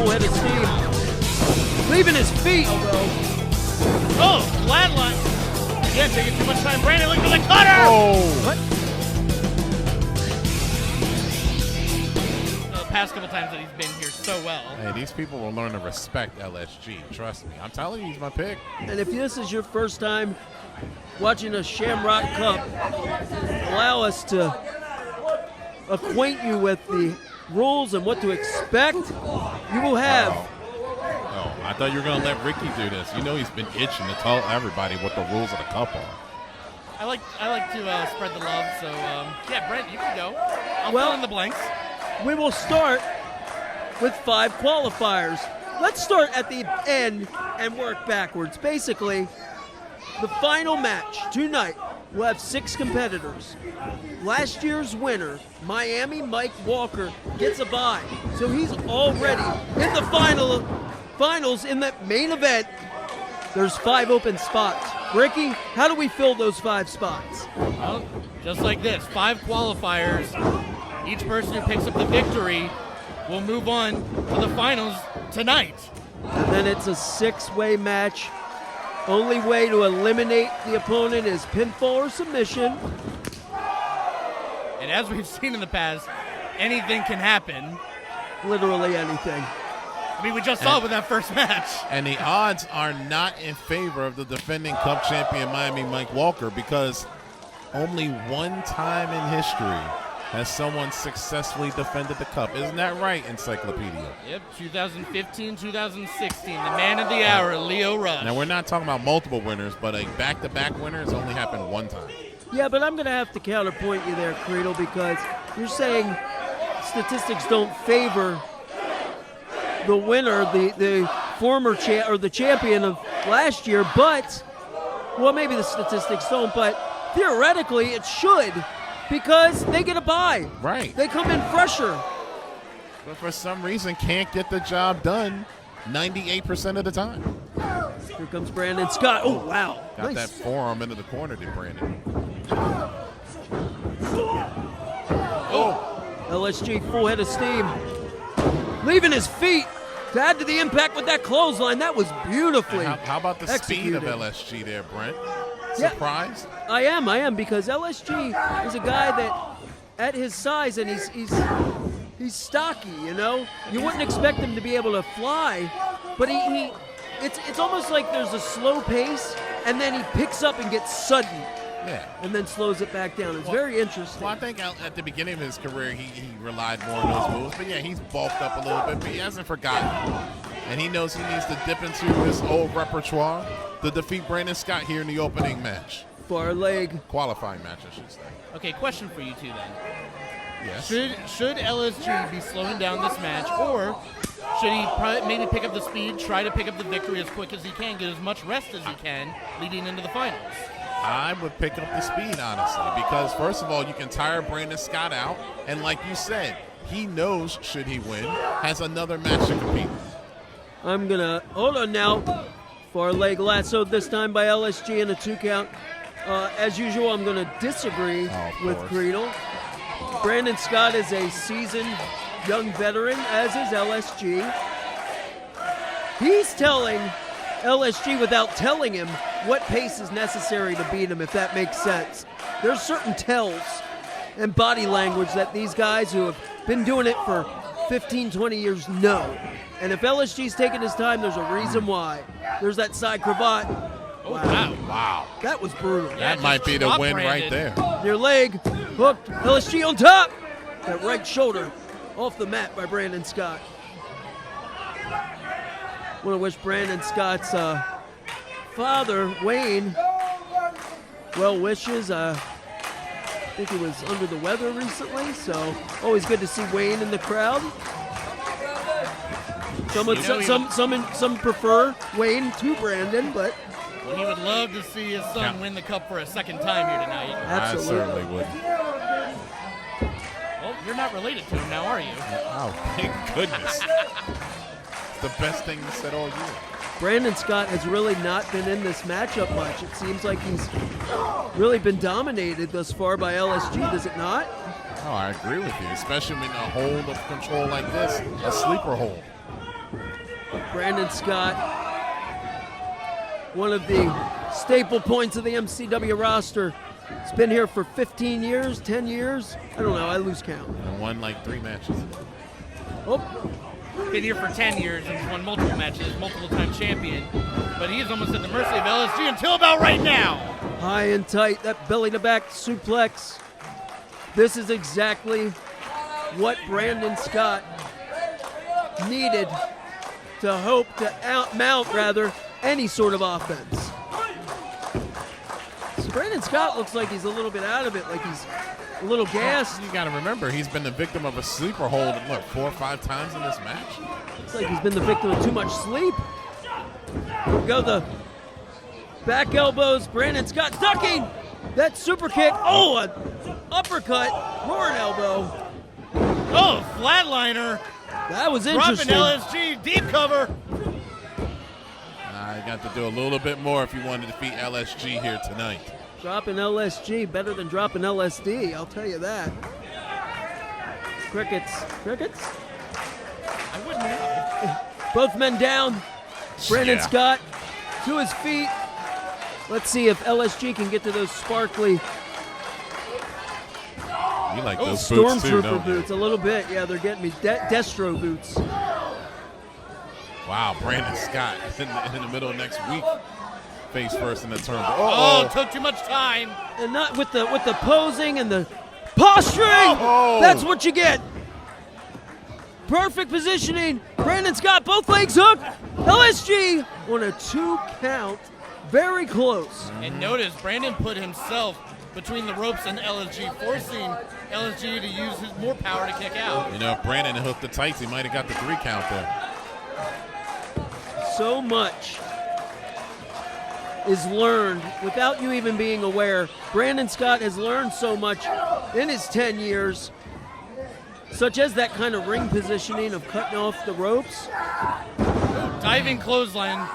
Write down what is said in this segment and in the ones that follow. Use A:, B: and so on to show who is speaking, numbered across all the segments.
A: full head of steam. Leaving his feet.
B: Oh, flatline. Again, taking too much time. Brandon looking for the cutter.
A: What?
B: The past couple times that he's been here so well.
C: Hey, these people will learn to respect LSG. Trust me. I'm telling you, he's my pick.
A: And if this is your first time watching a Shamrock Cup, allow us to acquaint you with the rules and what to expect. You will have.
C: Oh, I thought you were going to let Ricky do this. You know he's been itching to tell everybody what the rules of the cup are.
B: I like to spread the love, so yeah, Brent, you can go. I'll
A: Well-
B: fill in the blanks.
A: We will start with 5 qualifiers. Let's start at the end and work backwards. Basically, the final match tonight will have 6 competitors. Last year's winner, Miami Mike Walker, gets a bye. So he's already in the finals in the main event. There's 5 open spots. Ricky, how do we fill those 5 spots?
B: Well, just like this, 5 qualifiers. Each person who picks up the victory will move on to the finals tonight.
A: And then it's a 6-way match. Only way to eliminate the opponent is pinfall or submission.
B: And as we've seen in the past, anything can happen.
A: Literally anything.
B: I mean, we just saw it with that first match.
C: And the odds are not in favor of the defending Cup champion Miami Mike Walker because only one time in history has someone successfully defended the Cup. Isn't that right, Encyclopedia?
B: Yep, 2015, 2016, the man of the hour, Leo Rush.
C: Now, we're not talking about multiple winners, but a back-to-back winner has only happened one time.
A: Yeah, but I'm going to have to counterpoint you there, Creedle, because you're saying statistics don't favor the winner, the former the champion of last year, but, well, maybe the statistics don't, but theoretically it should. Because they get a bye.
C: Right.
A: They come in fresher.
C: But for some reason can't get the job done 98% of the time.
A: Here comes Brandon Scott. Oh, wow.
C: Got
A: Nice.
C: that forearm into the corner, did Brandon.
A: LSG full head of steam. Leaving his feet to add to the impact with that clothesline. That was beautifully
C: How about the speed of
A: executed.
C: LSG there, Brent?
A: Yeah.
C: Surprised?
A: I am, because LSG is a guy that, at his size, and he's stocky, you know? You wouldn't expect him to be able to fly, but it's almost like there's a slow pace, and then he picks up and gets sudden.
C: Yeah.
A: And then slows it back down. It's very interesting.
C: Well, I think at the beginning of his career, he relied more on those moves. But, yeah, he's bulked up a little bit, but he hasn't forgotten. And he knows he needs to dip into his old repertoire to defeat Brandon Scott here in the opening match.
A: Far leg.
C: Qualifying match, I should say.
B: Okay, question for you two then.
C: Yes.
B: Should LSG be slowing down this match, or should he maybe pick up the speed, try to pick up the victory as quick as he can, get as much rest as he can leading into the finals?
C: I would pick up the speed, honestly, because, first of all, you can tire Brandon Scott out. And like you said, he knows, should he win, has another match to compete.
A: I'm going to, hold on now. Far leg lasso this time by LSG in a 2 count. As usual, I'm going to disagree with Creedle. Brandon Scott is a seasoned young veteran, as is LSG. He's telling LSG without telling him what pace is necessary to beat him, if that makes sense. There's certain tells and body language that these guys who have been doing it for 15, 20 years know. And if LSG's taking his time, there's a reason why. There's that side cravat.
B: Oh, wow.
C: Wow.
A: That was brutal.
C: That might be the win right there.
A: Near leg, hooked, LSG on top. That right shoulder off the mat by Brandon Scott. Want to wish Brandon Scott's father, Wayne, well wishes. I think he was under the weather recently, so always good to see Wayne in the crowd. Some prefer Wayne to Brandon, but
B: Well, he would love to see his son win the cup for a second time here tonight.
A: absolutely.
C: I certainly would.
B: Well, you're not related to him now, are you?
C: Oh, thank goodness. It's the best thing you said all year.
A: Brandon Scott has really not been in this matchup much. It seems like he's really been dominated thus far by LSG, does it not?
C: Oh, I agree with you, especially in a hold of control like this, a sleeper hold.
A: Brandon Scott, one of the staple points of the MCW roster. He's been here for 15 years, 10 years. I don't know, I lose count.
C: And won like 3 matches.
A: Oh,
B: Been here for 10 years and won multiple matches, multiple-time champion. But he is almost at the mercy of LSG until about right now.
A: high and tight, that belly-to-back suplex. This is exactly what Brandon Scott needed to hope to mount any sort of offense. So Brandon Scott looks like he's a little bit out of it, like he's a little gassed.
C: You got to remember, he's been the victim of a sleeper hold, what, 4 or 5 times in this match?
A: Looks like he's been the victim of too much sleep. Here we go, the back elbows. Brandon Scott ducking that super kick. Oh, an uppercut, roaring elbow.
B: Oh, flatliner.
A: That was
B: Dropping
A: interesting.
B: LSG, deep cover.
C: You got to do a little bit more if you want to defeat LSG here tonight.
A: Dropping LSG better than dropping LSD, I'll tell you that. Crickets. Crickets?
B: I wouldn't know.
A: Both men down. Brandon
C: Yeah.
A: Scott to his feet. Let's see if LSG can get to those sparkly
C: You like those boots too,
A: Stormtrooper
C: don't you?
A: boots. A little bit, yeah, they're getting me. Destro boots.
C: Wow, Brandon Scott in the middle of next week. Face first in the turn.
B: Oh, took too much time.
A: And not with the posing and the posturing.
C: Oh.
A: That's what you get. Perfect positioning. Brandon Scott, both legs hooked. LSG on a 2 count. Very close.
B: And notice, Brandon put himself between the ropes and LSG, forcing LSG to use his more power to kick out.
C: You know, if Brandon had hooked the tights, he might have got the 3 count there.
A: So much is learned without you even being aware. Brandon Scott has learned so much in his 10 years, such as that kind of ring positioning of cutting off the ropes.
B: Diving clothesline.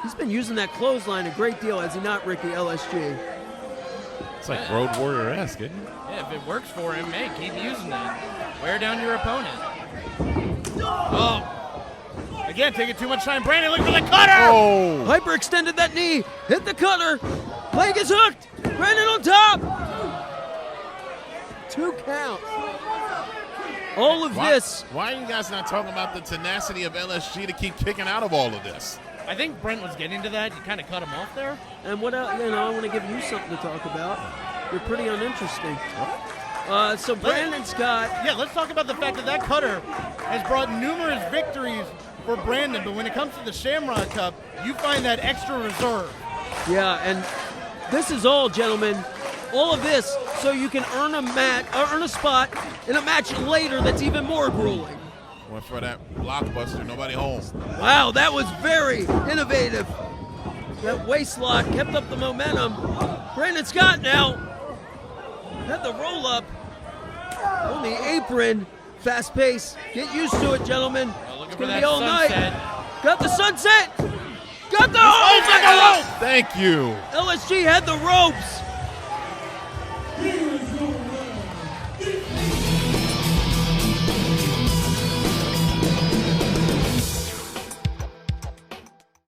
A: He's been using that clothesline a great deal, has he not, Ricky, LSG?
C: It's like Road Warrior-esque, isn't it?
B: Yeah, if it works for him, hey, keep using it. Wear down your opponent. Oh. Again, taking too much time. Brandon, look for the cutter!
C: Oh!
A: Hyperextended that knee, hit the cutter, leg is hooked, Brandon on top. 2 count. All of this.
C: Why are you guys not talking about the tenacity of LSG to keep kicking out of all of this?
B: I think Brent was getting to that. You kind of cut him off there.
A: And what else? You know, I want to give you something to talk about. You're pretty uninteresting. So Brandon Scott.
B: Yeah, let's talk about the fact that cutter has brought numerous victories for Brandon, but when it comes to the Shamrock Cup, you find that extra reserve.
A: Yeah, and this is all, gentlemen, all of this so you can earn a spot in a match later that's even more grueling.
C: Went for that blockbuster, nobody home.
A: Wow, that was very innovative. That waist lock kept up the momentum. Brandon Scott now had the roll up on the apron. Fast pace. Get used to it, gentlemen. It's going to be all night. Got the sunset. Got the
C: Oh, my God! Thank you.
A: LSG had the ropes.